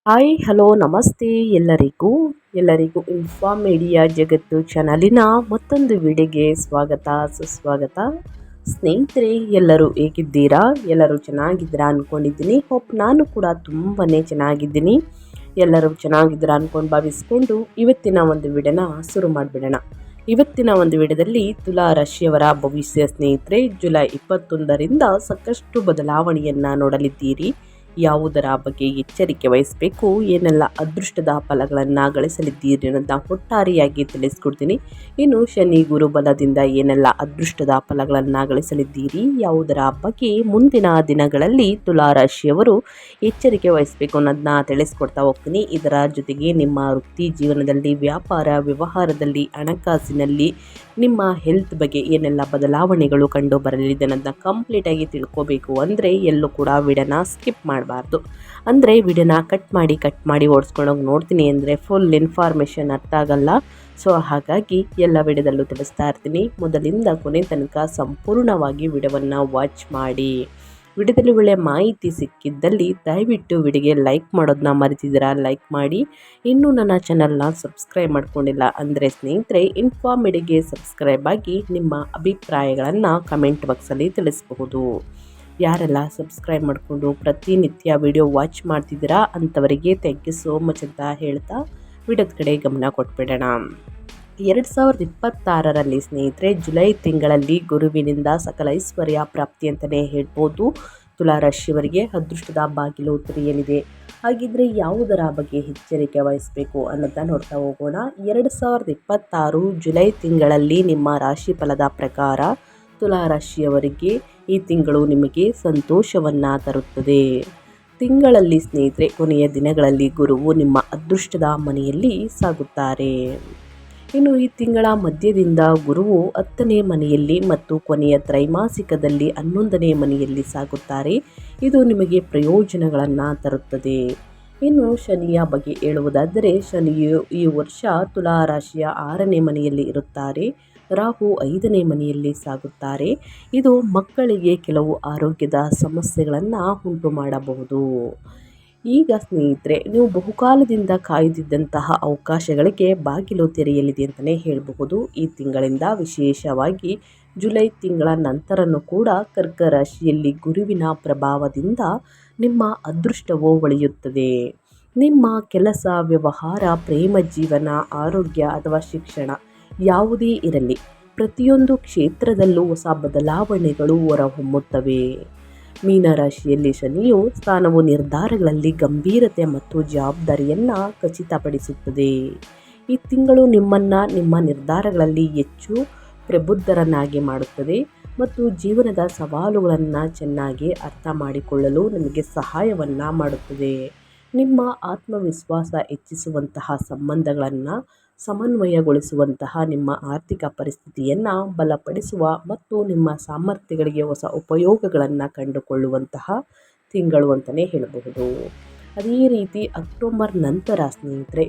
Hi hello ನಮಸ್ತೆ ಎಲ್ಲರಿಗೂ inform media ಜಗತ್ತು ಚಾನಲಿನ ಮತ್ತೊಂದು ವಿಡಿಯೋಗೆ ಸ್ವಾಗತ ಸುಸ್ವಾಗತ. ಸ್ನೇಹಿತರೆ, ಎಲ್ಲರೂ ಹೇಗಿದ್ದೀರಾ? ಎಲ್ಲರೂ ಚೆನ್ನಾಗಿದ್ದೀರಾ ಅಂದ್ಕೊಂಡಿದ್ದೀನಿ. ನಾನು ಕೂಡ ತುಂಬಾ ಚೆನ್ನಾಗಿದ್ದೀನಿ. ಎಲ್ಲರೂ ಚೆನ್ನಾಗಿದ್ದೀರಾ ಅಂದ್ಕೊಂಡು ಭಾವಿಸ್ಕೊಂಡು ಇವತ್ತಿನ ಒಂದು ವಿಡಿಯೋನ ಶುರು ಮಾಡಿಬಿಡೋಣ. ಇವತ್ತಿನ ಒಂದು ವಿಡಿಯೋದಲ್ಲಿ ತುಲಾ ರಾಶಿಯವರ ಭವಿಷ್ಯ ಸ್ನೇಹಿತರೆ, ಜುಲೈ 21ರಿಂದ ಸಾಕಷ್ಟು ಬದಲಾವಣೆಯನ್ನು ನೋಡಲಿದ್ದೀರಿ. ಯಾವುದರ ಬಗ್ಗೆ ಎಚ್ಚರಿಕೆ ವಹಿಸಬೇಕು, ಏನೆಲ್ಲ ಅದೃಷ್ಟದ ಫಲಗಳನ್ನು ಗಳಿಸಲಿದ್ದೀರಿ ಅನ್ನೋದನ್ನ ಒಟ್ಟಾರೆಯಾಗಿ ತಿಳಿಸ್ಕೊಡ್ತೀನಿ. ಇನ್ನು ಶನಿ ಗುರು ಬಲದಿಂದ ಏನೆಲ್ಲ ಅದೃಷ್ಟದ ಫಲಗಳನ್ನು ಗಳಿಸಲಿದ್ದೀರಿ, ಯಾವುದರ ಬಗ್ಗೆ ಮುಂದಿನ ದಿನಗಳಲ್ಲಿ ತುಲಾರಾಶಿಯವರು ಎಚ್ಚರಿಕೆ ವಹಿಸಬೇಕು ಅನ್ನೋದನ್ನ ತಿಳಿಸ್ಕೊಡ್ತಾ ಹೋಗ್ತೀನಿ. ಇದರ ಜೊತೆಗೆ ನಿಮ್ಮ ವೃತ್ತಿ ಜೀವನದಲ್ಲಿ, ವ್ಯಾಪಾರ ವ್ಯವಹಾರದಲ್ಲಿ, ಹಣಕಾಸಿನಲ್ಲಿ, ನಿಮ್ಮ ಹೆಲ್ತ್ ಬಗ್ಗೆ ಏನೆಲ್ಲ ಬದಲಾವಣೆಗಳು ಕಂಡು ಬರಲಿದೆ ಅನ್ನೋದನ್ನ ಕಂಪ್ಲೀಟಾಗಿ ತಿಳ್ಕೋಬೇಕು ಅಂದರೆ ಎಲ್ಲೂ ಕೂಡ ವಿಡಿಯೋನ ಸ್ಕಿಪ್ ಮಾಡಬಾರ್ದು. ಅಂದರೆ ವಿಡಿಯೋನ ಕಟ್ ಮಾಡಿ ಓಡಿಸ್ಕೊಂಡೋಗಿ ನೋಡ್ತೀನಿ ಅಂದರೆ ಫುಲ್ ಇನ್ಫಾರ್ಮೇಷನ್ ಅರ್ಥ ಆಗಲ್ಲ. ಸೊ ಹಾಗಾಗಿ ಎಲ್ಲ ವಿಡಿಯೋದಲ್ಲೂ ತಿಳಿಸ್ತಾ ಇರ್ತೀನಿ. ಮೊದಲಿಂದ ಕೊನೆ ತನಕ ಸಂಪೂರ್ಣವಾಗಿ ವಿಡಿಯೋವನ್ನು ವಾಚ್ ಮಾಡಿ. ವಿಡಿಯೋದಲ್ಲಿ ಒಳ್ಳೆಯ ಮಾಹಿತಿ ಸಿಕ್ಕಿದ್ದಲ್ಲಿ ದಯವಿಟ್ಟು ವಿಡಿಯೋಗೆ ಲೈಕ್ ಮಾಡೋದನ್ನ ಮರೆತಿದ್ದೀರಾ, ಲೈಕ್ ಮಾಡಿ. ಇನ್ನೂ ನನ್ನ ಚಾನಲ್ನ ಸಬ್ಸ್ಕ್ರೈಬ್ ಮಾಡ್ಕೊಂಡಿಲ್ಲ ಅಂದರೆ ಸ್ನೇಹಿತರೆ, ಇನ್ಫಾರ್ಮ್ ಮೀಡಿಯಾಗೆ ಸಬ್ಸ್ಕ್ರೈಬ್ ಆಗಿ ನಿಮ್ಮ ಅಭಿಪ್ರಾಯಗಳನ್ನು ಕಮೆಂಟ್ ಬಾಕ್ಸಲ್ಲಿ ತಿಳಿಸಬಹುದು. ಯಾರೆಲ್ಲ ಸಬ್ಸ್ಕ್ರೈಬ್ ಮಾಡಿಕೊಂಡು ಪ್ರತಿನಿತ್ಯ ವಿಡಿಯೋ ವಾಚ್ ಮಾಡ್ತಿದ್ದೀರಾ ಅಂಥವರಿಗೆ ಥ್ಯಾಂಕ್ ಯು ಸೋ ಮಚ್ ಅಂತ ಹೇಳ್ತಾ ವಿಡಿಯೋದ ಕಡೆ ಗಮನ ಕೊಟ್ಬಿಡೋಣ. 2026ರಲ್ಲಿ ಸ್ನೇಹಿತರೆ, ಜುಲೈ ತಿಂಗಳಲ್ಲಿ ಗುರುವಿನಿಂದ ಸಕಲ ಐಶ್ವರ್ಯ ಪ್ರಾಪ್ತಿ ಅಂತಲೇ ಹೇಳ್ಬೋದು. ತುಲಾರಾಶಿಯವರಿಗೆ ಅದೃಷ್ಟದ ಬಾಗಿಲು ತೆರೆಯಲಿದೆ. ಹಾಗಿದ್ರೆ ಯಾವುದರ ಬಗ್ಗೆ ಎಚ್ಚರಿಕೆ ವಹಿಸಬೇಕು ಅನ್ನೋದನ್ನ ನೋಡ್ತಾ ಹೋಗೋಣ. 2026 ಜುಲೈ ತಿಂಗಳಲ್ಲಿ ನಿಮ್ಮ ರಾಶಿ ಫಲದ ಪ್ರಕಾರ ತುಲಾರಾಶಿಯವರಿಗೆ ಈ ತಿಂಗಳು ನಿಮಗೆ ಸಂತೋಷವನ್ನು ತರುತ್ತದೆ. ತಿಂಗಳಲ್ಲಿ ಸ್ನೇಹಿತರೆ, ಕೊನೆಯ ದಿನಗಳಲ್ಲಿ ಗುರುವು ನಿಮ್ಮ ಅದೃಷ್ಟದ ಮನೆಯಲ್ಲಿ ಸಾಗುತ್ತಾರೆ. ಇನ್ನು ಈ ತಿಂಗಳ ಮಧ್ಯದಿಂದ ಗುರುವು 10ನೇ ಮನೆಯಲ್ಲಿ ಮತ್ತು ಕೊನೆಯ ತ್ರೈಮಾಸಿಕದಲ್ಲಿ 11ನೇ ಮನೆಯಲ್ಲಿ ಸಾಗುತ್ತಾರೆ. ಇದು ನಿಮಗೆ ಪ್ರಯೋಜನಗಳನ್ನು ತರುತ್ತದೆ. ಇನ್ನು ಶನಿಯ ಬಗ್ಗೆ ಹೇಳುವುದಾದರೆ, ಶನಿಯು ಈ ವರ್ಷ ತುಲಾರಾಶಿಯ 6ನೇ ಮನೆಯಲ್ಲಿ ಇರುತ್ತಾರೆ. ರಾಹು 5ನೇ ಮನೆಯಲ್ಲಿ ಸಾಗುತ್ತಾರೆ. ಇದು ಮಕ್ಕಳಿಗೆ ಕೆಲವು ಆರೋಗ್ಯದ ಸಮಸ್ಯೆಗಳನ್ನು ಉಂಟು ಮಾಡಬಹುದು. ಈಗ ಸ್ನೇಹಿತರೆ, ನೀವು ಬಹುಕಾಲದಿಂದ ಕಾಯ್ದಿದ್ದಂತಹ ಅವಕಾಶಗಳಿಗೆ ಬಾಗಿಲು ತೆರೆಯಲಿದೆ ಅಂತಲೇ ಹೇಳಬಹುದು. ಈ ತಿಂಗಳಿಂದ ವಿಶೇಷವಾಗಿ ಜುಲೈ ತಿಂಗಳ ನಂತರನೂ ಕೂಡ ಕರ್ಕ ರಾಶಿಯಲ್ಲಿ ಗುರುವಿನ ಪ್ರಭಾವದಿಂದ ನಿಮ್ಮ ಅದೃಷ್ಟವು ಒಳೆಯುತ್ತದೆ. ನಿಮ್ಮ ಕೆಲಸ, ವ್ಯವಹಾರ, ಪ್ರೇಮ ಜೀವನ, ಆರೋಗ್ಯ ಅಥವಾ ಶಿಕ್ಷಣ ಯಾವುದೇ ಇರಲಿ, ಪ್ರತಿಯೊಂದು ಕ್ಷೇತ್ರದಲ್ಲೂ ಹೊಸ ಬದಲಾವಣೆಗಳು ಹೊರಹೊಮ್ಮುತ್ತವೆ. ಮೀನರಾಶಿಯಲ್ಲಿ ಶನಿಯು ಸ್ಥಾನವು ನಿರ್ಧಾರಗಳಲ್ಲಿ ಗಂಭೀರತೆ ಮತ್ತು ಜವಾಬ್ದಾರಿಯನ್ನು ಖಚಿತಪಡಿಸುತ್ತದೆ. ಈ ತಿಂಗಳು ನಿಮ್ಮ ನಿರ್ಧಾರಗಳಲ್ಲಿ ಹೆಚ್ಚು ಪ್ರಬುದ್ಧರನ್ನಾಗಿ ಮಾಡುತ್ತದೆ ಮತ್ತು ಜೀವನದ ಸವಾಲುಗಳನ್ನು ಚೆನ್ನಾಗಿ ಅರ್ಥ ಮಾಡಿಕೊಳ್ಳಲು ನಿಮಗೆ ಸಹಾಯವನ್ನು ಮಾಡುತ್ತದೆ. ನಿಮ್ಮ ಆತ್ಮವಿಶ್ವಾಸ ಹೆಚ್ಚಿಸುವಂತಹ, ಸಂಬಂಧಗಳನ್ನು ಸಮನ್ವಯಗೊಳಿಸುವಂತಹ, ನಿಮ್ಮ ಆರ್ಥಿಕ ಪರಿಸ್ಥಿತಿಯನ್ನು ಬಲಪಡಿಸುವ ಮತ್ತು ನಿಮ್ಮ ಸಾಮರ್ಥ್ಯಗಳಿಗೆ ಹೊಸ ಉಪಯೋಗಗಳನ್ನು ಕಂಡುಕೊಳ್ಳುವಂತಹ ತಿಂಗಳು ಅಂತಲೇ ಹೇಳಬಹುದು. ಅದೇ ರೀತಿ ಅಕ್ಟೋಬರ್ ನಂತರ ಸ್ನೇಹಿತರೆ,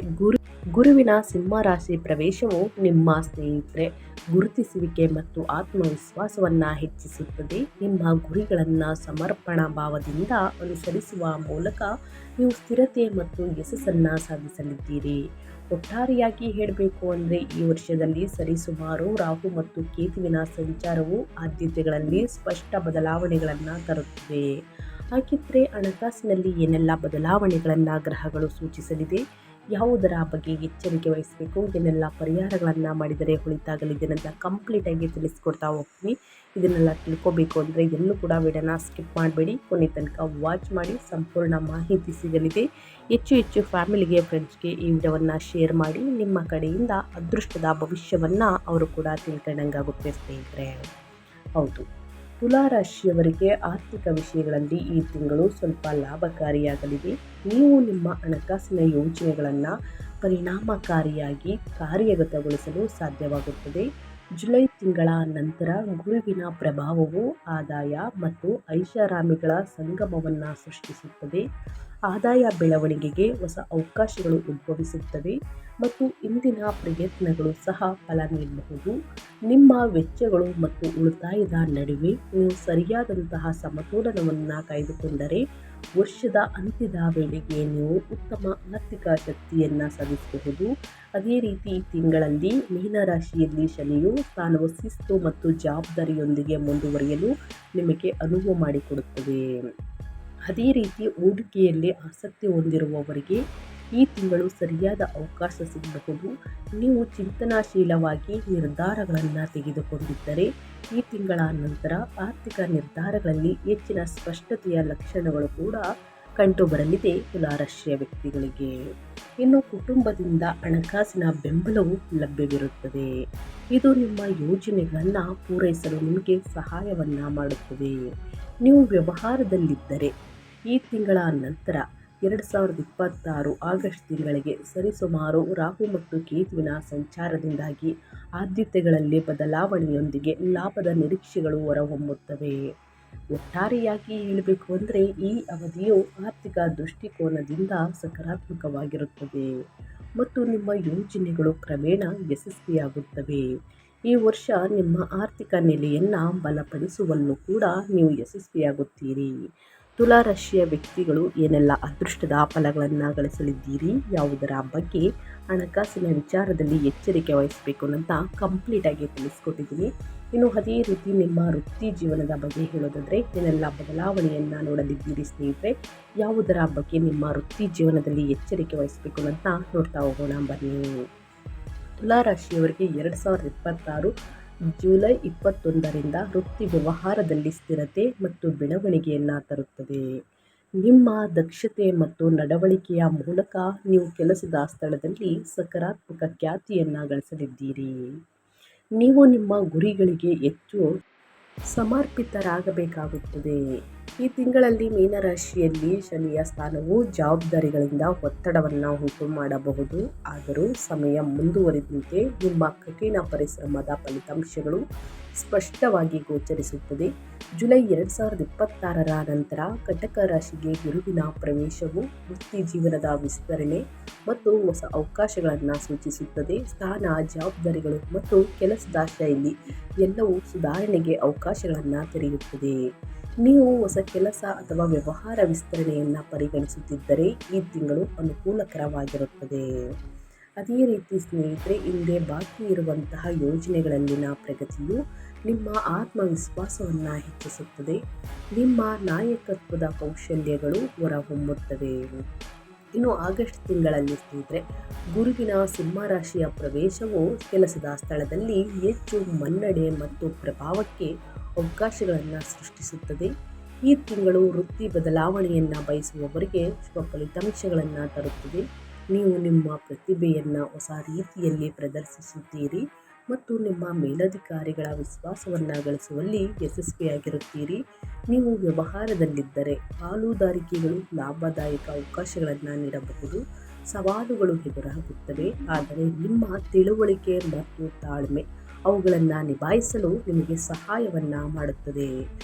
ಗುರುವಿನ ಸಿಂಹರಾಶಿ ಪ್ರವೇಶವು ನಿಮ್ಮ ಸ್ನೇಹಿತರೆ ಗುರುತಿಸುವಿಕೆ ಮತ್ತು ಆತ್ಮವಿಶ್ವಾಸವನ್ನು ಹೆಚ್ಚಿಸುತ್ತದೆ. ನಿಮ್ಮ ಗುರಿಗಳನ್ನು ಸಮರ್ಪಣಾ ಭಾವದಿಂದ ಅನುಸರಿಸುವ ಮೂಲಕ ನೀವು ಸ್ಥಿರತೆ ಮತ್ತು ಯಶಸ್ಸನ್ನು ಸಾಧಿಸಲಿದ್ದೀರಿ. ಒಟ್ಟಾರೆಯಾಗಿ ಹೇಳಬೇಕು ಅಂದರೆ ಈ ವರ್ಷದಲ್ಲಿ ಸರಿಸುಮಾರು ರಾಹು ಮತ್ತು ಕೇತುವಿನ ಸಂಚಾರವು ಆದ್ಯತೆಗಳಲ್ಲಿ ಸ್ಪಷ್ಟ ಬದಲಾವಣೆಗಳನ್ನು ತರುತ್ತದೆ. ಹಾಗಿದ್ರೆ ಹಣಕಾಸಿನಲ್ಲಿ ಏನೆಲ್ಲ ಬದಲಾವಣೆಗಳನ್ನು ಗ್ರಹಗಳು ಸೂಚಿಸಲಿದೆ, ಯಾವುದರ ಬಗ್ಗೆ ಎಚ್ಚರಿಕೆ ವಹಿಸಬೇಕು, ಏನೆಲ್ಲ ಪರಿಹಾರಗಳನ್ನು ಮಾಡಿದರೆ ಒಳಿತಾಗಲಿದೆ ಅಂತ ಕಂಪ್ಲೀಟಾಗಿ ತಿಳಿಸ್ಕೊಡ್ತಾ ಹೋಗ್ತೀನಿ. ಇದನ್ನೆಲ್ಲ ತಿಳ್ಕೊಬೇಕು ಅಂದರೆ ಎಲ್ಲೂ ಕೂಡ ವಿಡಿಯೋನ ಸ್ಕಿಪ್ ಮಾಡಬೇಡಿ, ಕೊನೆ ತನಕ ವಾಚ್ ಮಾಡಿ. ಸಂಪೂರ್ಣ ಮಾಹಿತಿ ಸಿಗಲಿದೆ. ಹೆಚ್ಚು ಫ್ಯಾಮಿಲಿಗೆ, ಫ್ರೆಂಡ್ಸ್ಗೆ ಈ ವಿಡಿಯೋವನ್ನು ಶೇರ್ ಮಾಡಿ. ನಿಮ್ಮ ಕಡೆಯಿಂದ ಅದೃಷ್ಟದ ಭವಿಷ್ಯವನ್ನು ಅವರು ಕೂಡ ತಿಳ್ಕೊಂಡಂಗಾಗುತ್ತೆ ಸ್ನೇಹಿತರೆ. ಹೌದು, ತುಲಾರಾಶಿಯವರಿಗೆ ಆರ್ಥಿಕ ವಿಷಯಗಳಲ್ಲಿ ಈ ತಿಂಗಳು ಸ್ವಲ್ಪ ಲಾಭಕಾರಿಯಾಗಲಿದೆ. ನೀವು ನಿಮ್ಮ ಹಣಕಾಸಿನ ಯೋಜನೆಗಳನ್ನು ಪರಿಣಾಮಕಾರಿಯಾಗಿ ಕಾರ್ಯಗತಗೊಳಿಸಲು ಸಾಧ್ಯವಾಗುತ್ತದೆ. ಜುಲೈ ತಿಂಗಳ ನಂತರ ಗುರುವಿನ ಪ್ರಭಾವವು ಆದಾಯ ಮತ್ತು ಐಷಾರಾಮಿಗಳ ಸಂಗಮವನ್ನು ಸೃಷ್ಟಿಸುತ್ತದೆ. ಆದಾಯ ಬೆಳವಣಿಗೆಗೆ ಹೊಸ ಅವಕಾಶಗಳು ಉದ್ಭವಿಸುತ್ತವೆ ಮತ್ತು ಇಂದಿನ ಪ್ರಯತ್ನಗಳು ಸಹ ಫಲ ನೀಡಬಹುದು. ನಿಮ್ಮ ವೆಚ್ಚಗಳು ಮತ್ತು ಉಳಿತಾಯದ ನಡುವೆ ನೀವು ಸರಿಯಾದಂತಹ ಸಮತೋಲನವನ್ನು ಕಾಯ್ದುಕೊಂಡರೆ ವರ್ಷದ ಅಂತ್ಯದ ವೇಳೆಗೆ ನೀವು ಉತ್ತಮ ಆರ್ಥಿಕ ಶಕ್ತಿಯನ್ನು ಸಾಧಿಸಬಹುದು. ಅದೇ ರೀತಿ ಈ ತಿಂಗಳಲ್ಲಿ ಮೀನರಾಶಿಯಲ್ಲಿ ಶನಿಯು ಸ್ಥಾನವು ಶಿಸ್ತು ಮತ್ತು ಜವಾಬ್ದಾರಿಯೊಂದಿಗೆ ಮುಂದುವರಿಯಲು ನಿಮಗೆ ಅನುವು ಮಾಡಿಕೊಡುತ್ತದೆ. ಅದೇ ರೀತಿ ಹೂಡಿಕೆಯಲ್ಲಿ ಆಸಕ್ತಿ ಹೊಂದಿರುವವರಿಗೆ ಈ ತಿಂಗಳು ಸರಿಯಾದ ಅವಕಾಶ ಸಿಗಬಹುದು. ನೀವು ಚಿಂತನಾಶೀಲವಾಗಿ ನಿರ್ಧಾರಗಳನ್ನು ತೆಗೆದುಕೊಂಡಿದ್ದರೆ ಈ ತಿಂಗಳ ನಂತರ ಆರ್ಥಿಕ ನಿರ್ಧಾರಗಳಲ್ಲಿ ಹೆಚ್ಚಿನ ಸ್ಪಷ್ಟತೆಯ ಲಕ್ಷಣಗಳು ಕೂಡ ಕಂಡುಬರಲಿದೆ ತುಲಾರಾಶಿಯ ವ್ಯಕ್ತಿಗಳಿಗೆ. ಇನ್ನು ಕುಟುಂಬದಿಂದ ಹಣಕಾಸಿನ ಬೆಂಬಲವು ಲಭ್ಯವಿರುತ್ತದೆ. ಇದು ನಿಮ್ಮ ಯೋಜನೆಗಳನ್ನು ಪೂರೈಸಲು ನಿಮಗೆ ಸಹಾಯವನ್ನು ಮಾಡುತ್ತದೆ. ನೀವು ವ್ಯವಹಾರದಲ್ಲಿದ್ದರೆ ಈ ತಿಂಗಳ ನಂತರ 2026 ಆಗಸ್ಟ್ ತಿಂಗಳಿಗೆ ಸರಿಸುಮಾರು ರಾಹು ಮತ್ತು ಕೇತುವಿನ ಸಂಚಾರದಿಂದಾಗಿ ಆದ್ಯತೆಗಳಲ್ಲಿ ಬದಲಾವಣೆಯೊಂದಿಗೆ ಲಾಭದ ನಿರೀಕ್ಷೆಗಳು ಹೊರಹೊಮ್ಮುತ್ತವೆ. ಒಟ್ಟಾರೆಯಾಗಿ ಹೇಳಬೇಕು ಅಂದರೆ ಈ ಅವಧಿಯು ಆರ್ಥಿಕ ದೃಷ್ಟಿಕೋನದಿಂದ ಸಕಾರಾತ್ಮಕವಾಗಿರುತ್ತದೆ ಮತ್ತು ನಿಮ್ಮ ಯೋಜನೆಗಳು ಕ್ರಮೇಣ ಯಶಸ್ವಿಯಾಗುತ್ತವೆ. ಈ ವರ್ಷ ನಿಮ್ಮ ಆರ್ಥಿಕ ನೆಲೆಯನ್ನು ಬಲಪಡಿಸುವಲ್ಲೂ ಕೂಡ ನೀವು ಯಶಸ್ವಿಯಾಗುತ್ತೀರಿ. ತುಲಾರಾಶಿಯ ವ್ಯಕ್ತಿಗಳು ಏನೆಲ್ಲ ಅದೃಷ್ಟದ ಫಲಗಳನ್ನು ಗಳಿಸಲಿದ್ದೀರಿ, ಯಾವುದರ ಬಗ್ಗೆ ಹಣಕಾಸಿನ ವಿಚಾರದಲ್ಲಿ ಎಚ್ಚರಿಕೆ ವಹಿಸಬೇಕು ಅಂತ ಕಂಪ್ಲೀಟಾಗಿ ತಿಳಿಸ್ಕೊಟ್ಟಿದ್ದೀನಿ. ಇನ್ನು ಅದೇ ರೀತಿ ನಿಮ್ಮ ವೃತ್ತಿ ಜೀವನದ ಬಗ್ಗೆ ಹೇಳೋದಾದರೆ ಏನೆಲ್ಲ ಬದಲಾವಣೆಯನ್ನು ನೋಡಲಿದ್ದೀರಿ ಸ್ನೇಹಿತರೆ, ಯಾವುದರ ಬಗ್ಗೆ ನಿಮ್ಮ ವೃತ್ತಿ ಜೀವನದಲ್ಲಿ ಎಚ್ಚರಿಕೆ ವಹಿಸಬೇಕು ಅಂತ ನೋಡ್ತಾ ಹೋಗೋಣ ಬನ್ನಿ. ತುಲಾರಾಶಿಯವರಿಗೆ 2026 ಜುಲೈ 21ರಿಂದ ವೃತ್ತಿ ವ್ಯವಹಾರದಲ್ಲಿ ಸ್ಥಿರತೆ ಮತ್ತು ಬೆಳವಣಿಗೆಯನ್ನು ತರುತ್ತದೆ. ನಿಮ್ಮ ದಕ್ಷತೆ ಮತ್ತು ನಡವಳಿಕೆಯ ಮೂಲಕ ನೀವು ಕೆಲಸದ ಸ್ಥಳದಲ್ಲಿ ಸಕಾರಾತ್ಮಕ ಖ್ಯಾತಿಯನ್ನು ಗಳಿಸಲಿದ್ದೀರಿ. ನೀವು ನಿಮ್ಮ ಗುರಿಗಳಿಗೆ ಹೆಚ್ಚು ಸಮರ್ಪಿತರಾಗಬೇಕಾಗುತ್ತದೆ. ಈ ತಿಂಗಳಲ್ಲಿ ಮೀನರಾಶಿಯಲ್ಲಿ ಶನಿಯ ಸ್ಥಾನವು ಜವಾಬ್ದಾರಿಗಳಿಂದ ಒತ್ತಡವನ್ನು ಉಂಟು ಮಾಡಬಹುದು. ಆದರೂ ಸಮಯ ಮುಂದುವರಿದಂತೆ ನಿಮ್ಮ ಕಠಿಣ ಪರಿಶ್ರಮದ ಫಲಿತಾಂಶಗಳು ಸ್ಪಷ್ಟವಾಗಿ ಗೋಚರಿಸುತ್ತದೆ. ಜುಲೈ 2026ರ ನಂತರ ಕಟಕ ರಾಶಿಗೆ ಗುರುವಿನ ಪ್ರವೇಶವು ವೃತ್ತಿ ಜೀವನದ ವಿಸ್ತರಣೆ ಮತ್ತು ಹೊಸ ಅವಕಾಶಗಳನ್ನು ಸೂಚಿಸುತ್ತದೆ. ಸ್ಥಾನ, ಜವಾಬ್ದಾರಿಗಳು ಮತ್ತು ಕೆಲಸದ ಶೈಲಿ ಎಲ್ಲವೂ ಸುಧಾರಣೆಗೆ ಅವಕಾಶಗಳನ್ನು ತೆರೆಯುತ್ತದೆ. ನೀವು ಹೊಸ ಕೆಲಸ ಅಥವಾ ವ್ಯವಹಾರ ವಿಸ್ತರಣೆಯನ್ನು ಪರಿಗಣಿಸುತ್ತಿದ್ದರೆ ಈ ತಿಂಗಳು ಅನುಕೂಲಕರವಾಗಿರುತ್ತದೆ. ಅದೇ ರೀತಿ ಸ್ನೇಹಿತರೆ, ಹಿಂದೆ ಬಾಕಿ ಇರುವಂತಹ ಯೋಜನೆಗಳಲ್ಲಿನ ಪ್ರಗತಿಯು ನಿಮ್ಮ ಆತ್ಮವಿಶ್ವಾಸವನ್ನು ಹೆಚ್ಚಿಸುತ್ತದೆ. ನಿಮ್ಮ ನಾಯಕತ್ವದ ಕೌಶಲ್ಯಗಳು ಹೊರಹೊಮ್ಮುತ್ತವೆ. ಇನ್ನು ಆಗಸ್ಟ್ ತಿಂಗಳಲ್ಲಿ ಸ್ನೇಹಿತರೆ, ಗುರುವಿನ ಸಿಂಹರಾಶಿಯ ಪ್ರವೇಶವು ಕೆಲಸದ ಸ್ಥಳದಲ್ಲಿ ಹೆಚ್ಚು ಮನ್ನಣೆ ಮತ್ತು ಪ್ರಭಾವಕ್ಕೆ ಅವಕಾಶಗಳನ್ನು ಸೃಷ್ಟಿಸುತ್ತದೆ. ಈ ತಿಂಗಳು ವೃತ್ತಿ ಬದಲಾವಣೆಯನ್ನು ಬಯಸುವವರಿಗೆ ಶುಭ ಫಲಿತಾಂಶಗಳನ್ನು ತರುತ್ತದೆ. ನೀವು ನಿಮ್ಮ ಪ್ರತಿಭೆಯನ್ನು ಹೊಸ ರೀತಿಯಲ್ಲಿ ಪ್ರದರ್ಶಿಸುತ್ತೀರಿ ಮತ್ತು ನಿಮ್ಮ ಮೇಲಧಿಕಾರಿಗಳ ವಿಶ್ವಾಸವನ್ನು ಗಳಿಸುವಲ್ಲಿ ಯಶಸ್ವಿಯಾಗಿರುತ್ತೀರಿ. ನೀವು ವ್ಯವಹಾರದಲ್ಲಿದ್ದರೆ ಪಾಲುದಾರಿಕೆಗಳು ಲಾಭದಾಯಕ ಅವಕಾಶಗಳನ್ನು ನೀಡಬಹುದು. ಸವಾಲುಗಳು ಎದುರಾಗುತ್ತವೆ, ಆದರೆ ನಿಮ್ಮ ತಿಳುವಳಿಕೆ ಮತ್ತು ತಾಳ್ಮೆ ಅವುಗಳನ್ನು ನಿಭಾಯಿಸಲು ನಿಮಗೆ ಸಹಾಯವನ್ನು ಮಾಡುತ್ತದೆ.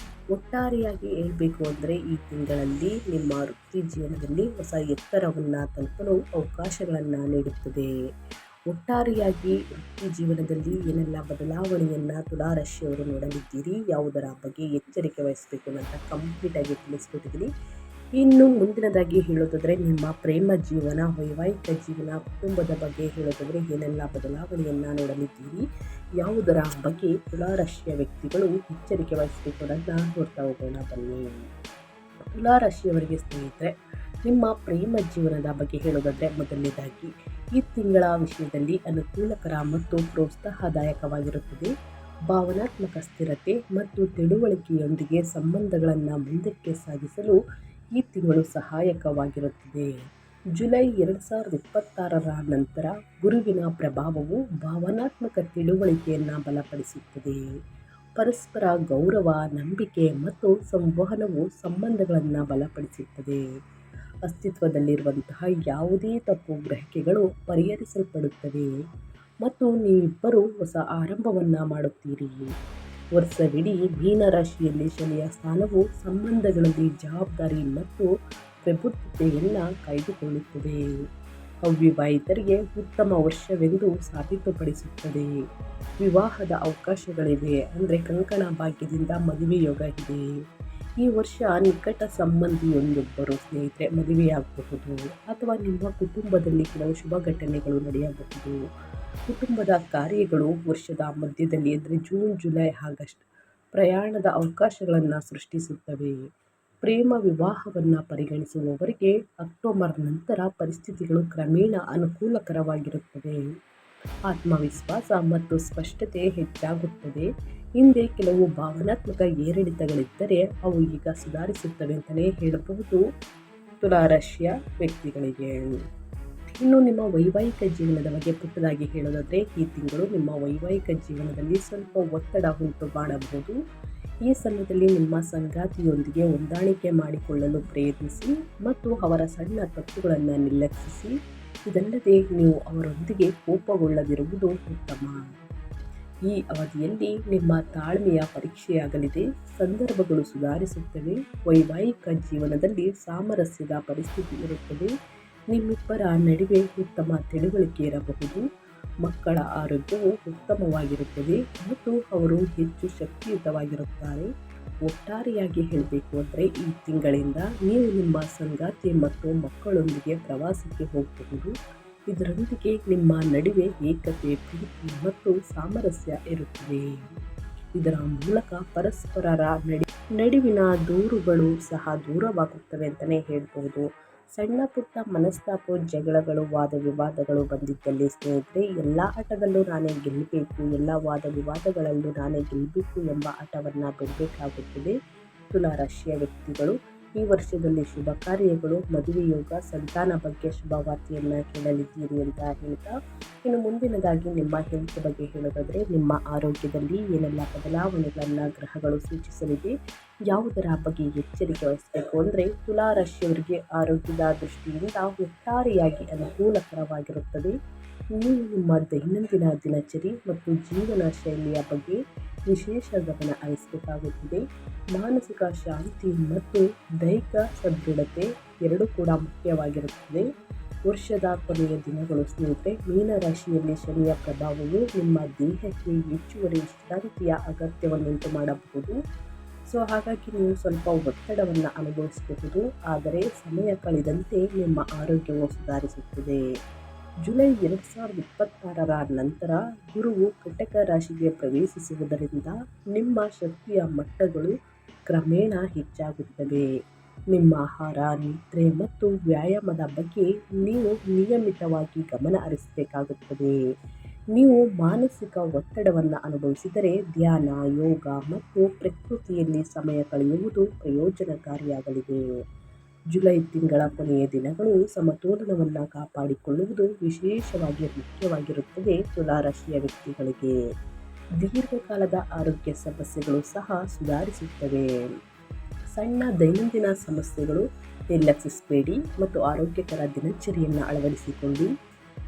ಒಟ್ಟಾರೆಯಾಗಿ ಹೇಳಬೇಕು ಅಂದರೆ ಈ ತಿಂಗಳಲ್ಲಿ ನಿಮ್ಮ ವೃತ್ತಿ ಜೀವನದಲ್ಲಿ ಹೊಸ ಎತ್ತರವನ್ನು ತಲುಪಲು ಅವಕಾಶಗಳನ್ನು ನೀಡುತ್ತದೆ. ಒಟ್ಟಾರೆಯಾಗಿ ವೃತ್ತಿ ಜೀವನದಲ್ಲಿ ಏನೆಲ್ಲ ಬದಲಾವಣೆಯನ್ನು ತುಲಾರಾಶಿಯವರು ನೋಡಲಿದ್ದೀರಿ, ಯಾವುದರ ಬಗ್ಗೆ ಎಚ್ಚರಿಕೆ ವಹಿಸಬೇಕು ಅಂತ ಕಂಪ್ಲೀಟಾಗಿ ತಿಳಿಸ್ಕೊಟ್ಟಿದ್ದೀನಿ. ಇನ್ನು ಮುಂದಿನದಾಗಿ ಹೇಳೋದಾದರೆ ನಿಮ್ಮ ಪ್ರೇಮ ಜೀವನ, ವೈವಾಹಿಕ ಜೀವನ, ಕುಟುಂಬದ ಬಗ್ಗೆ ಹೇಳೋದಾದರೆ ಏನೆಲ್ಲ ಬದಲಾವಣೆಯನ್ನು ನೋಡಲಿದ್ದೀರಿ, ಯಾವುದರ ಬಗ್ಗೆ ತುಲಾರಾಶಿಯ ವ್ಯಕ್ತಿಗಳು ಎಚ್ಚರಿಕೆ ವಹಿಸಬೇಕು ಅಂತ ನೋಡ್ತಾ ಹೋಗೋಣ ಬನ್ನಿ. ತುಲಾರಾಶಿಯವರಿಗೆ ಸ್ನೇಹಿತರೆ, ನಿಮ್ಮ ಪ್ರೇಮ ಜೀವನದ ಬಗ್ಗೆ ಹೇಳೋದಾದರೆ ಮೊದಲನೇದಾಗಿ ಈ ತಿಂಗಳ ವಿಷಯದಲ್ಲಿ ಅನುಕೂಲಕರ ಮತ್ತು ಪ್ರೋತ್ಸಾಹದಾಯಕವಾಗಿರುತ್ತದೆ. ಭಾವನಾತ್ಮಕ ಸ್ಥಿರತೆ ಮತ್ತು ತಿಳುವಳಿಕೆಯೊಂದಿಗೆ ಸಂಬಂಧಗಳನ್ನು ಮುಂದಕ್ಕೆ ಸಾಗಿಸಲು ಈ ತಿಂಗಳು ಸಹಾಯಕವಾಗಿರುತ್ತದೆ. ಜುಲೈ 2026ರ ನಂತರ ಗುರುವಿನ ಪ್ರಭಾವವು ಭಾವನಾತ್ಮಕ ತಿಳುವಳಿಕೆಯನ್ನು ಬಲಪಡಿಸುತ್ತದೆ. ಪರಸ್ಪರ ಗೌರವ, ನಂಬಿಕೆ ಮತ್ತು ಸಂವಹನವು ಸಂಬಂಧಗಳನ್ನು ಬಲಪಡಿಸುತ್ತದೆ. ಅಸ್ತಿತ್ವದಲ್ಲಿರುವಂತಹ ಯಾವುದೇ ತಪ್ಪು ಗ್ರಹಿಕೆಗಳು ಪರಿಹರಿಸಲ್ಪಡುತ್ತವೆ ಮತ್ತು ನೀವಿಬ್ಬರು ಹೊಸ ಆರಂಭವನ್ನು ಮಾಡುತ್ತೀರಿ. ವರ್ಷವಿಡೀ ಮೀನರಾಶಿಯಲ್ಲಿ ಶನಿಯ ಸ್ಥಾನವು ಸಂಬಂಧಗಳಲ್ಲಿ ಜವಾಬ್ದಾರಿ ಮತ್ತು ಪ್ರಬುದ್ಧತೆಯನ್ನು ಕಾಯ್ದುಕೊಳ್ಳುತ್ತದೆ. ಅವಿವಾಹಿತರಿಗೆ ಉತ್ತಮ ವರ್ಷವೆಂದು ಸಾಬೀತುಪಡಿಸುತ್ತದೆ. ವಿವಾಹದ ಅವಕಾಶಗಳಿವೆ, ಅಂದರೆ ಕಂಕಣ ಭಾಗ್ಯದಿಂದ ಮದುವೆ ಯೋಗ ಇದೆ. ಈ ವರ್ಷ ನಿಕಟ ಸಂಬಂಧಿಯೊಂದೊಬ್ಬರು ಸ್ನೇಹಿತರೆ ಮದುವೆಯಾಗಬಹುದು, ಅಥವಾ ನಿಮ್ಮ ಕುಟುಂಬದಲ್ಲಿ ಕೆಲವು ಶುಭ ಘಟನೆಗಳು ನಡೆಯಬಹುದು. ಕುಟುಂಬದ ಕಾರ್ಯಗಳು ವರ್ಷದ ಮಧ್ಯದಲ್ಲಿ ಅಂದರೆ ಜೂನ್, ಜುಲೈ, ಆಗಸ್ಟ್ ಪ್ರಯಾಣದ ಅವಕಾಶಗಳನ್ನು ಸೃಷ್ಟಿಸುತ್ತವೆ. ಪ್ರೇಮ ವಿವಾಹವನ್ನು ಪರಿಗಣಿಸುವವರಿಗೆ ಅಕ್ಟೋಬರ್ ನಂತರ ಪರಿಸ್ಥಿತಿಗಳು ಕ್ರಮೇಣ ಅನುಕೂಲಕರವಾಗಿರುತ್ತವೆ. ಆತ್ಮವಿಶ್ವಾಸ ಮತ್ತು ಸ್ಪಷ್ಟತೆ ಹೆಚ್ಚಾಗುತ್ತದೆ. ಹಿಂದೆ ಕೆಲವು ಭಾವನಾತ್ಮಕ ಏರಿಳಿತಗಳಿದ್ದರೆ ಅವು ಈಗ ಸುಧಾರಿಸುತ್ತವೆ ಅಂತಲೇ ಹೇಳಬಹುದು ತುಲಾರಾಶಿಯ ವ್ಯಕ್ತಿಗಳಿಗೆ. ಇನ್ನು ನಿಮ್ಮ ವೈವಾಹಿಕ ಜೀವನದ ಬಗ್ಗೆ ಪುಟ್ಟದಾಗಿ ಹೇಳೋದಾದರೆ, ಈ ತಿಂಗಳು ನಿಮ್ಮ ವೈವಾಹಿಕ ಜೀವನದಲ್ಲಿ ಸ್ವಲ್ಪ ಒತ್ತಡ ಉಂಟು ಮಾಡಬಹುದು. ಈ ಸಮಯದಲ್ಲಿ ನಿಮ್ಮ ಸಂಗಾತಿಯೊಂದಿಗೆ ಹೊಂದಾಣಿಕೆ ಮಾಡಿಕೊಳ್ಳಲು ಪ್ರಯತ್ನಿಸಿ ಮತ್ತು ಅವರ ಸಣ್ಣ ತಪ್ಪುಗಳನ್ನು ನಿರ್ಲಕ್ಷಿಸಿ. ಇದಲ್ಲದೆ ನೀವು ಅವರೊಂದಿಗೆ ಕೋಪಗೊಳ್ಳದಿರುವುದು ಉತ್ತಮ. ಈ ಅವಧಿಯಲ್ಲಿ ನಿಮ್ಮ ತಾಳ್ಮೆಯ ಪರೀಕ್ಷೆಯಾಗಲಿದೆ. ಸಂದರ್ಭಗಳು ಸುಧಾರಿಸುತ್ತವೆ. ವೈವಾಹಿಕ ಜೀವನದಲ್ಲಿ ಸಾಮರಸ್ಯದ ಪರಿಸ್ಥಿತಿ ಇರುತ್ತದೆ. ನಿಮ್ಮಿಬ್ಬರ ನಡುವೆ ಉತ್ತಮ ತಿಳುವಳಿಕೆ ಇರಬಹುದು. ಮಕ್ಕಳ ಆರೋಗ್ಯವು ಉತ್ತಮವಾಗಿರುತ್ತದೆ ಮತ್ತು ಅವರು ಹೆಚ್ಚು ಶಕ್ತಿಯುತವಾಗಿರುತ್ತಾರೆ. ಒಟ್ಟಾರೆಯಾಗಿ ಹೇಳಬೇಕು ಅಂದರೆ, ಈ ತಿಂಗಳಿಂದ ನೀವು ನಿಮ್ಮ ಸಂಗಾತಿ ಮತ್ತು ಮಕ್ಕಳೊಂದಿಗೆ ಪ್ರವಾಸಕ್ಕೆ ಹೋಗಬಹುದು. ಇದರೊಂದಿಗೆ ನಿಮ್ಮ ನಡುವೆ ಏಕತೆ, ಪ್ರೀತಿ ಮತ್ತು ಸಾಮರಸ್ಯ ಇರುತ್ತದೆ. ಇದರ ಮೂಲಕ ಪರಸ್ಪರರ ನಡುವಿನ ದೂರುಗಳು ಸಹ ದೂರವಾಗುತ್ತವೆ ಅಂತಲೇ ಹೇಳ್ಬೋದು. ಸಣ್ಣ ಪುಟ್ಟ ಮನಸ್ತಾಪ, ಜಗಳಗಳು, ವಾದ ವಿವಾದಗಳು ಬಂದಿದ್ದಲ್ಲಿ ಸ್ನೇಹಿತರೆ, ಎಲ್ಲ ಆಟದಲ್ಲೂ ನಾನೇ ಗೆಲ್ಲಬೇಕು, ಎಲ್ಲ ವಾದ ವಿವಾದಗಳಲ್ಲೂ ನಾನೇ ಗೆಲ್ಲಬೇಕು ಎಂಬ ಆಟವನ್ನು ಬಿಡಬೇಕಾಗುತ್ತದೆ. ತುಲಾರಾಶಿಯ ವ್ಯಕ್ತಿಗಳು ಈ ವರ್ಷದಲ್ಲಿ ಶುಭ ಕಾರ್ಯಗಳು, ಮದುವೆ ಯೋಗ, ಸಂತಾನ ಬಗ್ಗೆ ಶುಭವಾರ್ತೆಯನ್ನು ಕೇಳಲಿದ್ದೀರಿ ಅಂತ ಹೇಳ್ತಾ, ಇನ್ನು ಮುಂದಿನದಾಗಿ ನಿಮ್ಮ ಹೆಲ್ತ್ ಬಗ್ಗೆ ಹೇಳೋದಾದರೆ, ನಿಮ್ಮ ಆರೋಗ್ಯದಲ್ಲಿ ಏನೆಲ್ಲ ಬದಲಾವಣೆಗಳನ್ನು ಗ್ರಹಗಳು ಸೂಚಿಸಲಿದೆ, ಯಾವುದರ ಬಗ್ಗೆ ಎಚ್ಚರಿಕೆ ವಹಿಸಬೇಕು ಅಂದರೆ, ತುಲಾರಾಶಿಯವರಿಗೆ ಆರೋಗ್ಯದ ದೃಷ್ಟಿಯಿಂದ ಒಟ್ಟಾರೆಯಾಗಿ ಅನುಕೂಲಕರವಾಗಿರುತ್ತದೆ. ನೀವು ನಿಮ್ಮ ದೈನಂದಿನ ದಿನಚರಿ ಮತ್ತು ಜೀವನ ಶೈಲಿಯ ಬಗ್ಗೆ ವಿಶೇಷ ಗಮನ ಹರಿಸಬೇಕಾಗುತ್ತದೆ. ಮಾನಸಿಕ ಶಾಂತಿ ಮತ್ತು ದೈಹಿಕ ಸದೃಢತೆ ಎರಡೂ ಕೂಡ ಮುಖ್ಯವಾಗಿರುತ್ತದೆ. ವರ್ಷದ ಕೊನೆಯ ದಿನಗಳು ಸ್ನೇಹಿತರೆ, ಮೀನರಾಶಿಯಲ್ಲಿ ಶನಿಯ ಪ್ರಭಾವವು ನಿಮ್ಮ ದೇಹಕ್ಕೆ ಹೆಚ್ಚುವರಿ ವಿಶ್ರಾಂತಿಯ ಅಗತ್ಯವನ್ನುಂಟು ಮಾಡಬಹುದು. ಸೊ ಹಾಗಾಗಿ ನೀವು ಸ್ವಲ್ಪ ಒತ್ತಡವನ್ನು ಅನುಭವಿಸಬಹುದು. ಆದರೆ ಸಮಯ ಕಳೆದಂತೆ ನಿಮ್ಮ ಆರೋಗ್ಯವು ಸುಧಾರಿಸುತ್ತದೆ. ಜುಲೈ 2026ರ ನಂತರ ಗುರುವು ಕಟಕ ರಾಶಿಗೆ ಪ್ರವೇಶಿಸುವುದರಿಂದ ನಿಮ್ಮ ಶಕ್ತಿಯ ಮಟ್ಟಗಳು ಕ್ರಮೇಣ ಹೆಚ್ಚಾಗುತ್ತವೆ. ನಿಮ್ಮ ಆಹಾರ, ನಿದ್ರೆ ಮತ್ತು ವ್ಯಾಯಾಮದ ಬಗ್ಗೆ ನೀವು ನಿಯಮಿತವಾಗಿ ಗಮನ ಹರಿಸಬೇಕಾಗುತ್ತದೆ. ನೀವು ಮಾನಸಿಕ ಒತ್ತಡವನ್ನು ಅನುಭವಿಸಿದರೆ ಧ್ಯಾನ, ಯೋಗ ಮತ್ತು ಪ್ರಕೃತಿಯಲ್ಲಿ ಸಮಯ ಕಳೆಯುವುದು ಪ್ರಯೋಜನಕಾರಿಯಾಗಲಿದೆ. ಜುಲೈ ತಿಂಗಳ ಕೊನೆಯ ದಿನಗಳು ಸಮತೋಲನವನ್ನು ಕಾಪಾಡಿಕೊಳ್ಳುವುದು ವಿಶೇಷವಾಗಿ ಮುಖ್ಯವಾಗಿರುತ್ತದೆ. ತುಲಾರಾಶಿಯ ವ್ಯಕ್ತಿಗಳಿಗೆ ದೀರ್ಘಕಾಲದ ಆರೋಗ್ಯ ಸಮಸ್ಯೆಗಳು ಸಹ ಸುಧಾರಿಸುತ್ತವೆ. ಸಣ್ಣ ದೈನಂದಿನ ಸಮಸ್ಯೆಗಳು ನಿರ್ಲಕ್ಷಿಸಬೇಡಿ ಮತ್ತು ಆರೋಗ್ಯಕರ ದಿನಚರಿಯನ್ನು ಅಳವಡಿಸಿಕೊಳ್ಳಿ.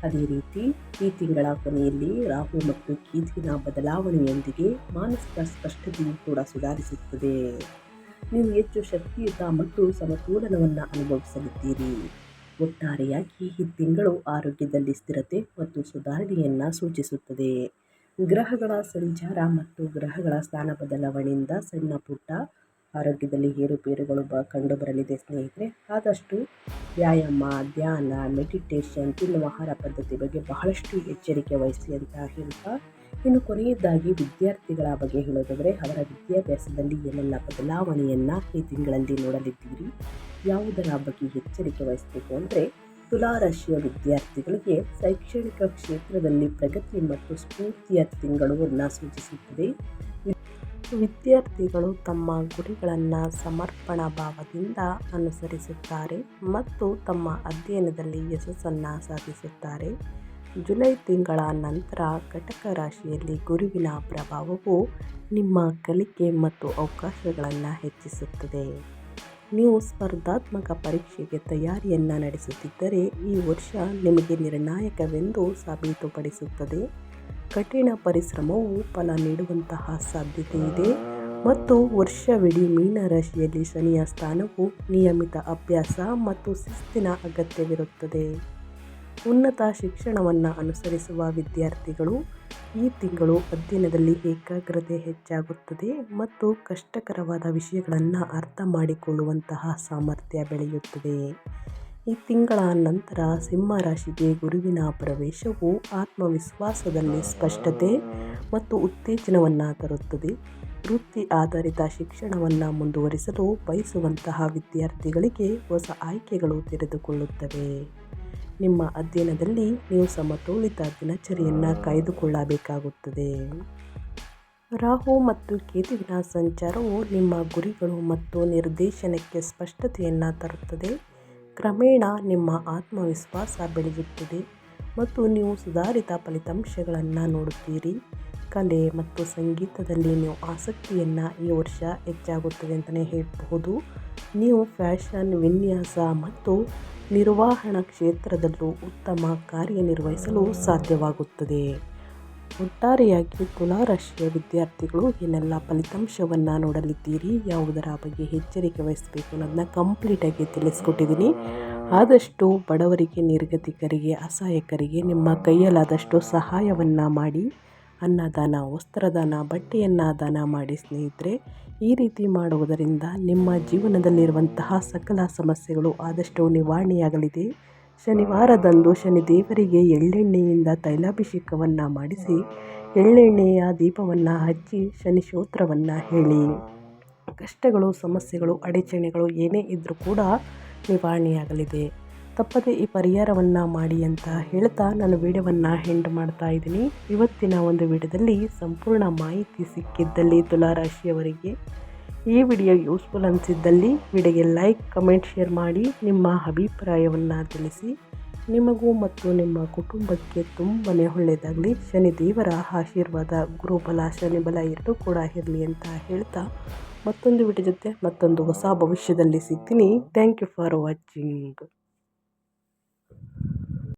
ಅದೇ ರೀತಿ ಈ ತಿಂಗಳ ಕೊನೆಯಲ್ಲಿ ರಾಹು ಮತ್ತು ಕೇತುವಿನ ಬದಲಾವಣೆಯೊಂದಿಗೆ ಮಾನಸಿಕ ಸ್ಪಷ್ಟತೆಯೂ ಕೂಡ ಸುಧಾರಿಸುತ್ತದೆ. ನೀವು ಹೆಚ್ಚು ಶಕ್ತಿಯುತ ಮತ್ತು ಸಮತೋಲನವನ್ನು ಅನುಭವಿಸಲಿದ್ದೀರಿ. ಒಟ್ಟಾರೆಯಾಗಿ ಈ ತಿಂಗಳು ಆರೋಗ್ಯದಲ್ಲಿ ಸ್ಥಿರತೆ ಮತ್ತು ಸುಧಾರಣೆಯನ್ನು ಸೂಚಿಸುತ್ತದೆ. ಗ್ರಹಗಳ ಸಂಚಾರ ಮತ್ತು ಗ್ರಹಗಳ ಸ್ಥಾನ ಬದಲಾವಣೆಯಿಂದ ಸಣ್ಣ ಪುಟ್ಟ ಆರೋಗ್ಯದಲ್ಲಿ ಏರುಪೇರುಗಳು ಕಂಡುಬರಲಿದೆ ಸ್ನೇಹಿತರೆ. ಆದಷ್ಟು ವ್ಯಾಯಾಮ, ಧ್ಯಾನ, ಮೆಡಿಟೇಷನ್, ತಿನ್ನುವ ಆಹಾರ ಪದ್ಧತಿ ಬಗ್ಗೆ ಬಹಳಷ್ಟು ಎಚ್ಚರಿಕೆ ವಹಿಸಿ ಅಂತ ಹೇಳ್ತಾ, ಇನ್ನು ಕೊನೆಯದಾಗಿ ವಿದ್ಯಾರ್ಥಿಗಳ ಬಗ್ಗೆ ಹೇಳೋದಾದರೆ, ಅವರ ವಿದ್ಯಾಭ್ಯಾಸದಲ್ಲಿ ಏನೆಲ್ಲ ಬದಲಾವಣೆಯನ್ನು ಈ ತಿಂಗಳಲ್ಲಿ ನೋಡಲಿದ್ದೀರಿ, ಯಾವುದರ ಬಗ್ಗೆ ಎಚ್ಚರಿಕೆ ವಹಿಸಬೇಕು ಅಂದರೆ, ತುಲಾರಾಶಿಯ ವಿದ್ಯಾರ್ಥಿಗಳಿಗೆ ಶೈಕ್ಷಣಿಕ ಕ್ಷೇತ್ರದಲ್ಲಿ ಪ್ರಗತಿ ಮತ್ತು ಸ್ಫೂರ್ತಿಯ ತಿಂಗಳನ್ನು ಸೂಚಿಸುತ್ತದೆ. ವಿದ್ಯಾರ್ಥಿಗಳು ತಮ್ಮ ಗುರಿಗಳನ್ನು ಸಮರ್ಪಣಾ ಭಾವದಿಂದ ಅನುಸರಿಸುತ್ತಾರೆ ಮತ್ತು ತಮ್ಮ ಅಧ್ಯಯನದಲ್ಲಿ ಯಶಸ್ಸನ್ನು ಸಾಧಿಸುತ್ತಾರೆ. ಜುಲೈ ತಿಂಗಳ ನಂತರ ಕಟಕ ರಾಶಿಯಲ್ಲಿ ಗುರುವಿನ ಪ್ರಭಾವವು ನಿಮ್ಮ ಕಲಿಕೆ ಮತ್ತು ಅವಕಾಶಗಳನ್ನು ಹೆಚ್ಚಿಸುತ್ತದೆ. ನೀವು ಸ್ಪರ್ಧಾತ್ಮಕ ಪರೀಕ್ಷೆಗೆ ತಯಾರಿಯನ್ನು ನಡೆಸುತ್ತಿದ್ದರೆ ಈ ವರ್ಷ ನಿಮಗೆ ನಿರ್ಣಾಯಕವೆಂದು ಸಾಬೀತುಪಡಿಸುತ್ತದೆ. ಕಠಿಣ ಪರಿಶ್ರಮವು ಫಲ ನೀಡುವಂತಹ ಸಾಧ್ಯತೆ ಇದೆ ಮತ್ತು ವರ್ಷವಿಡೀ ಮೀನರಾಶಿಯಲ್ಲಿ ಶನಿಯ ಸ್ಥಾನವು ನಿಯಮಿತ ಅಭ್ಯಾಸ ಮತ್ತು ಶಿಸ್ತಿನ ಅಗತ್ಯವಿರುತ್ತದೆ. ಉನ್ನತ ಶಿಕ್ಷಣವನ್ನು ಅನುಸರಿಸುವ ವಿದ್ಯಾರ್ಥಿಗಳು ಈ ತಿಂಗಳು ಅಧ್ಯಯನದಲ್ಲಿ ಏಕಾಗ್ರತೆ ಹೆಚ್ಚಾಗುತ್ತದೆ ಮತ್ತು ಕಷ್ಟಕರವಾದ ವಿಷಯಗಳನ್ನು ಅರ್ಥ ಮಾಡಿಕೊಳ್ಳುವಂತಹ ಸಾಮರ್ಥ್ಯ ಬೆಳೆಯುತ್ತದೆ. ಈ ತಿಂಗಳ ನಂತರ ಸಿಂಹ ರಾಶಿಗೆ ಗುರುವಿನ ಪ್ರವೇಶವು ಆತ್ಮವಿಶ್ವಾಸದಲ್ಲಿ ಸ್ಪಷ್ಟತೆ ಮತ್ತು ಉತ್ತೇಜನವನ್ನು ತರುತ್ತದೆ. ವೃತ್ತಿ ಆಧಾರಿತ ಶಿಕ್ಷಣವನ್ನು ಮುಂದುವರಿಸಲು ಬಯಸುವಂತಹ ವಿದ್ಯಾರ್ಥಿಗಳಿಗೆ ಹೊಸ ಆಯ್ಕೆಗಳು ತೆರೆದುಕೊಳ್ಳುತ್ತವೆ. ನಿಮ್ಮ ಅಧ್ಯಯನದಲ್ಲಿ ನೀವು ಸಮತೋಲಿತ ದಿನಚರಿಯನ್ನು ಕಾಯ್ದುಕೊಳ್ಳಬೇಕಾಗುತ್ತದೆ. ರಾಹು ಮತ್ತು ಕೇತುವಿನ ಸಂಚಾರವು ನಿಮ್ಮ ಗುರಿಗಳು ಮತ್ತು ನಿರ್ದೇಶನಕ್ಕೆ ಸ್ಪಷ್ಟತೆಯನ್ನು ತರುತ್ತದೆ. ಕ್ರಮೇಣ ನಿಮ್ಮ ಆತ್ಮವಿಶ್ವಾಸ ಬೆಳೆಯುತ್ತದೆ ಮತ್ತು ನೀವು ಸುಧಾರಿತ ಫಲಿತಾಂಶಗಳನ್ನು ನೋಡುತ್ತೀರಿ. ಕಲೆ ಮತ್ತು ಸಂಗೀತದಲ್ಲಿ ನೀವು ಆಸಕ್ತಿಯನ್ನು ಈ ವರ್ಷ ಹೆಚ್ಚಾಗುತ್ತದೆ ಅಂತಲೇ ಹೇಳಬಹುದು. ನೀವು ಫ್ಯಾಷನ್, ವಿನ್ಯಾಸ ಮತ್ತು ನಿರ್ವಹಣಾ ಕ್ಷೇತ್ರದಲ್ಲೂ ಉತ್ತಮ ಕಾರ್ಯನಿರ್ವಹಿಸಲು ಸಾಧ್ಯವಾಗುತ್ತದೆ. ಒಟ್ಟಾರೆಯಾಗಿ ತುಲಾರಾಶಿಯ ವಿದ್ಯಾರ್ಥಿಗಳು ಏನೆಲ್ಲ ಫಲಿತಾಂಶವನ್ನು ನೋಡಲಿದ್ದೀರಿ, ಯಾವುದರ ಬಗ್ಗೆ ಎಚ್ಚರಿಕೆ ವಹಿಸಬೇಕು ಅನ್ನೋದನ್ನ ಕಂಪ್ಲೀಟಾಗಿ ತಿಳಿಸ್ಕೊಟ್ಟಿದ್ದೀನಿ. ಆದಷ್ಟು ಬಡವರಿಗೆ, ನಿರ್ಗತಿಕರಿಗೆ, ಅಸಹಾಯಕರಿಗೆ ನಿಮ್ಮ ಕೈಯಲ್ಲಾದಷ್ಟು ಸಹಾಯವನ್ನು ಮಾಡಿ. ಅನ್ನದಾನ, ವಸ್ತ್ರದಾನ, ಬಟ್ಟೆಯನ್ನು ದಾನ ಮಾಡಿ ಸ್ನೇಹಿತರೆ. ಈ ರೀತಿ ಮಾಡುವುದರಿಂದ ನಿಮ್ಮ ಜೀವನದಲ್ಲಿರುವಂತಹ ಸಕಲ ಸಮಸ್ಯೆಗಳು ಆದಷ್ಟು ನಿವಾರಣೆಯಾಗಲಿದೆ. ಶನಿವಾರದಂದು ಶನಿದೇವರಿಗೆ ಎಳ್ಳೆಣ್ಣೆಯಿಂದ ತೈಲಾಭಿಷೇಕವನ್ನು ಮಾಡಿಸಿ ಎಳ್ಳೆಣ್ಣೆಯ ದೀಪವನ್ನು ಹಚ್ಚಿ ಶನಿ ಸ್ತೋತ್ರವನ್ನು ಹೇಳಿ. ಕಷ್ಟಗಳು, ಸಮಸ್ಯೆಗಳು, ಅಡಚಣೆಗಳು ಏನೇ ಇದ್ದರೂ ಕೂಡ ನಿವಾರಣೆಯಾಗಲಿದೆ. ತಪ್ಪದೆ ಈ ಪರಿಹಾರವನ್ನು ಮಾಡಿ ಅಂತ ಹೇಳ್ತಾ ನಾನು ವಿಡಿಯೋವನ್ನು ಎಂಡ್ ಮಾಡ್ತಾ ಇದ್ದೀನಿ. ಇವತ್ತಿನ ಒಂದು ವಿಡಿಯೋದಲ್ಲಿ ಸಂಪೂರ್ಣ ಮಾಹಿತಿ ಸಿಕ್ಕಿದ್ದಲ್ಲಿ ತುಲಾರಾಶಿಯವರಿಗೆ ಈ ವಿಡಿಯೋ ಯೂಸ್ಫುಲ್ ಅನಿಸಿದ್ದಲ್ಲಿ ವಿಡಿಯೋಗೆ ಲೈಕ್, ಕಮೆಂಟ್, ಶೇರ್ ಮಾಡಿ ನಿಮ್ಮ ಅಭಿಪ್ರಾಯವನ್ನು ತಿಳಿಸಿ. ನಿಮಗೂ ಮತ್ತು ನಿಮ್ಮ ಕುಟುಂಬಕ್ಕೆ ತುಂಬಾ ಒಳ್ಳೆಯದಾಗಲಿ. ಶನಿದೇವರ ಆಶೀರ್ವಾದ, ಗುರುಬಲ, ಶನಿಬಲ ಎರಡೂ ಕೂಡ ಇರಲಿ ಅಂತ ಹೇಳ್ತಾ ಮತ್ತೊಂದು ವಿಡಿಯೋ ಜೊತೆ ಮತ್ತೊಂದು ಹೊಸ ಭವಿಷ್ಯದಲ್ಲಿ ಸಿಗ್ತೀನಿ. Thank you for watching.